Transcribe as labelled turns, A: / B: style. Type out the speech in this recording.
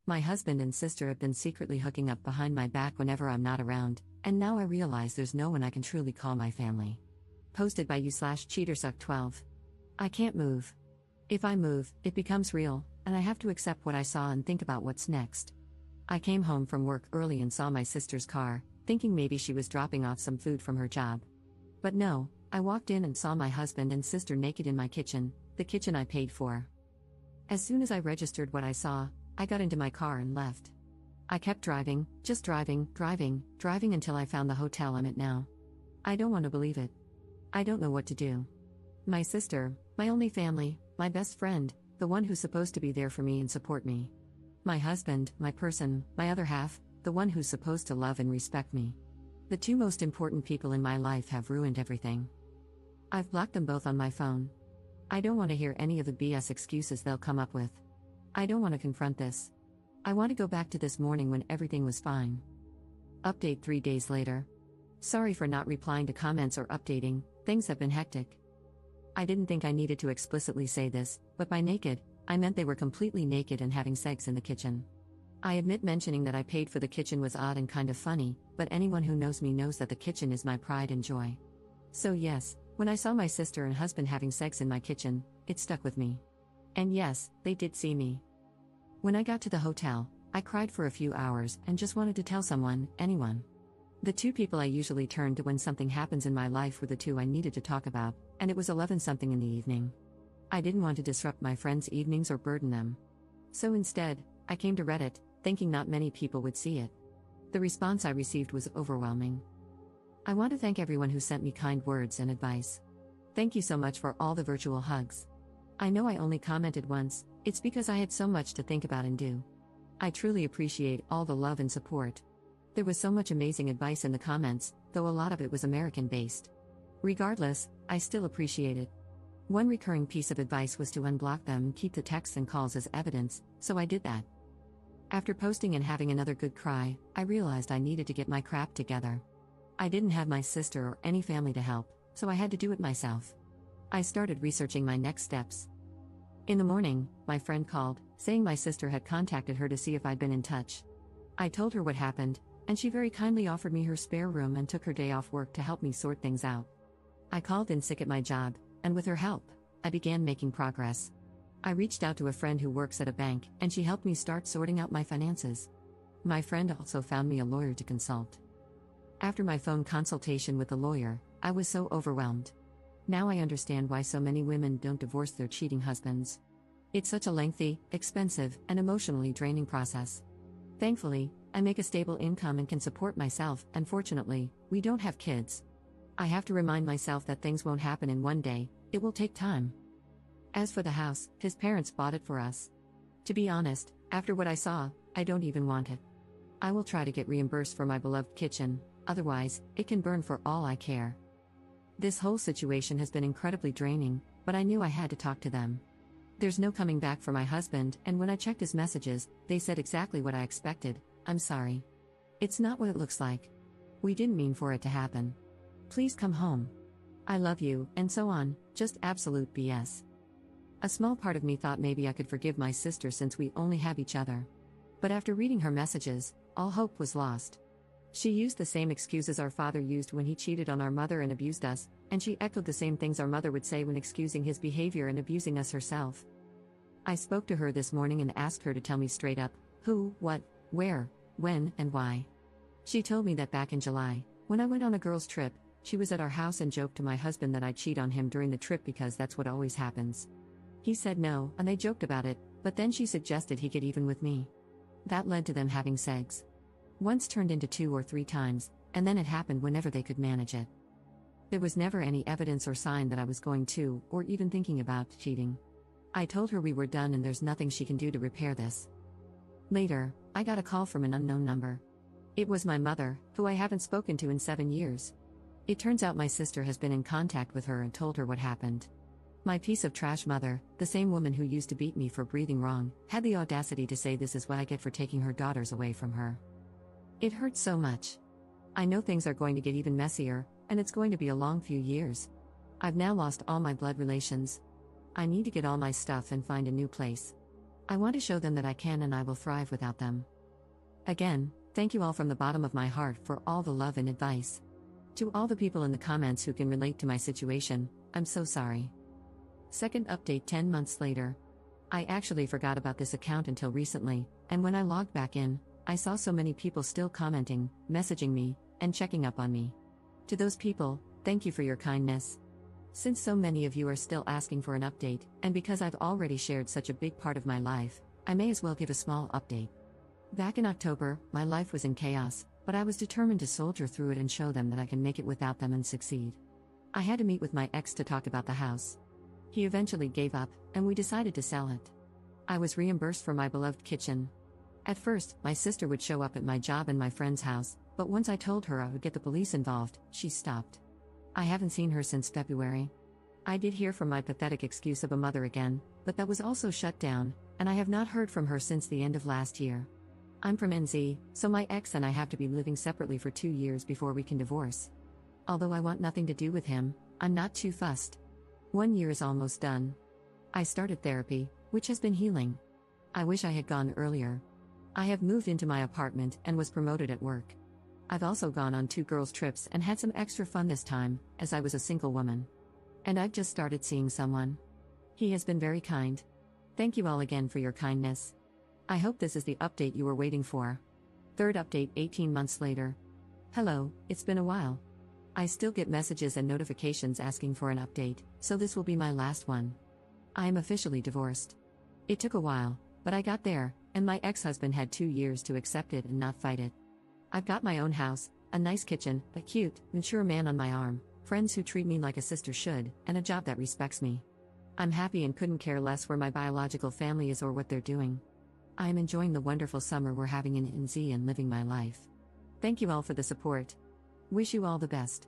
A: My husband and sister have been secretly hooking up behind my back whenever I'm not around, and now I realize there's no one I can truly call my family. Posted by you/cheatersuck12. I can't move. If I move, it becomes real, and I have to accept what I saw and think about what's next. I came home from work early and saw my sister's car, thinking maybe she was dropping off some food from her job. But no, I walked in and saw my husband and sister naked in my kitchen, the kitchen I paid for. As soon as I registered what I saw, I got into my car and left. I kept driving, just driving until I found the hotel I'm at now. I don't want to believe it. I don't know what to do. My sister, my only family, my best friend, the one who's supposed to be there for me and support me. My husband, my person, my other half, the one who's supposed to love and respect me. The two most important people in my life have ruined everything. I've blocked them both on my phone. I don't want to hear any of the BS excuses they'll come up with. I don't want to confront this. I want to go back to this morning when everything was fine. Update 3 days later. Sorry for not replying to comments or updating, things have been hectic. I didn't think I needed to explicitly say this, but by naked, I meant they were completely naked and having sex in the kitchen. I admit mentioning that I paid for the kitchen was odd and kind of funny, but anyone who knows me knows that the kitchen is my pride and joy. So yes, when I saw my sister and husband having sex in my kitchen, it stuck with me. And yes, they did see me. When I got to the hotel, I cried for a few hours and just wanted to tell someone, anyone. The two people I usually turn to when something happens in my life were the two I needed to talk about, and it was 11-something in the evening. I didn't want to disrupt my friends' evenings or burden them. So instead, I came to Reddit, thinking not many people would see it. The response I received was overwhelming. I want to thank everyone who sent me kind words and advice. Thank you so much for all the virtual hugs. I know I only commented once, it's because I had so much to think about and do. I truly appreciate all the love and support. There was so much amazing advice in the comments, though a lot of it was American-based. Regardless, I still appreciate it. One recurring piece of advice was to unblock them and keep the texts and calls as evidence, so I did that. After posting and having another good cry, I realized I needed to get my crap together. I didn't have my sister or any family to help, so I had to do it myself. I started researching my next steps. In the morning, my friend called, saying my sister had contacted her to see if I'd been in touch. I told her what happened, and she very kindly offered me her spare room and took her day off work to help me sort things out. I called in sick at my job, and with her help, I began making progress. I reached out to a friend who works at a bank, and she helped me start sorting out my finances. My friend also found me a lawyer to consult. After my phone consultation with the lawyer, I was so overwhelmed. Now I understand why so many women don't divorce their cheating husbands. It's such a lengthy, expensive, and emotionally draining process. Thankfully, I make a stable income and can support myself, and fortunately, we don't have kids. I have to remind myself that things won't happen in one day, it will take time. As for the house, his parents bought it for us. To be honest, after what I saw, I don't even want it. I will try to get reimbursed for my beloved kitchen, otherwise, it can burn for all I care. This whole situation has been incredibly draining, but I knew I had to talk to them. There's no coming back for my husband, and when I checked his messages, they said exactly what I expected: I'm sorry. It's not what it looks like. We didn't mean for it to happen. Please come home. I love you, and so on, just absolute BS. A small part of me thought maybe I could forgive my sister since we only have each other. But after reading her messages, all hope was lost. She used the same excuses our father used when he cheated on our mother and abused us, and she echoed the same things our mother would say when excusing his behavior and abusing us herself. I spoke to her this morning and asked her to tell me straight up, who, what, where, when, and why. She told me that back in July, when I went on a girls' trip, she was at our house and joked to my husband that I'd cheat on him during the trip because that's what always happens. He said no, and they joked about it, but then she suggested he get even with me. That led to them having sex. Once turned into 2 or 3 times, and then it happened whenever they could manage it. There was never any evidence or sign that I was going to, or even thinking about, cheating. I told her we were done and there's nothing she can do to repair this. Later, I got a call from an unknown number. It was my mother, who I haven't spoken to in 7 years. It turns out my sister has been in contact with her and told her what happened. My piece of trash mother, the same woman who used to beat me for breathing wrong, had the audacity to say this is what I get for taking her daughters away from her. It hurts so much. I know things are going to get even messier, and it's going to be a long few years. I've now lost all my blood relations. I need to get all my stuff and find a new place. I want to show them that I can and I will thrive without them. Again, thank you all from the bottom of my heart for all the love and advice. To all the people in the comments who can relate to my situation, I'm so sorry. Second update 10 months later. I actually forgot about this account until recently, and when I logged back in, I saw so many people still commenting, messaging me, and checking up on me. To those people, thank you for your kindness. Since so many of you are still asking for an update, and because I've already shared such a big part of my life, I may as well give a small update. Back in October, my life was in chaos, but I was determined to soldier through it and show them that I can make it without them and succeed. I had to meet with my ex to talk about the house. He eventually gave up, and we decided to sell it. I was reimbursed for my beloved kitchen. At first, my sister would show up at my job and my friend's house, but once I told her I would get the police involved, she stopped. I haven't seen her since February. I did hear from my pathetic excuse of a mother again, but that was also shut down, and I have not heard from her since the end of last year. I'm from NZ, so my ex and I have to be living separately for 2 years before we can divorce. Although I want nothing to do with him, I'm not too fussed. 1 year is almost done. I started therapy, which has been healing. I wish I had gone earlier. I have moved into my apartment and was promoted at work. I've also gone on 2 girls' trips and had some extra fun this time, as I was a single woman. And I've just started seeing someone. He has been very kind. Thank you all again for your kindness. I hope this is the update you were waiting for. Third update 18 months later. Hello, it's been a while. I still get messages and notifications asking for an update, so this will be my last one. I am officially divorced. It took a while, but I got there, and my ex-husband had 2 years to accept it and not fight it. I've got my own house, a nice kitchen, a cute, mature man on my arm, friends who treat me like a sister should, and a job that respects me. I'm happy and couldn't care less where my biological family is or what they're doing. I am enjoying the wonderful summer we're having in NZ and living my life. Thank you all for the support. Wish you all the best.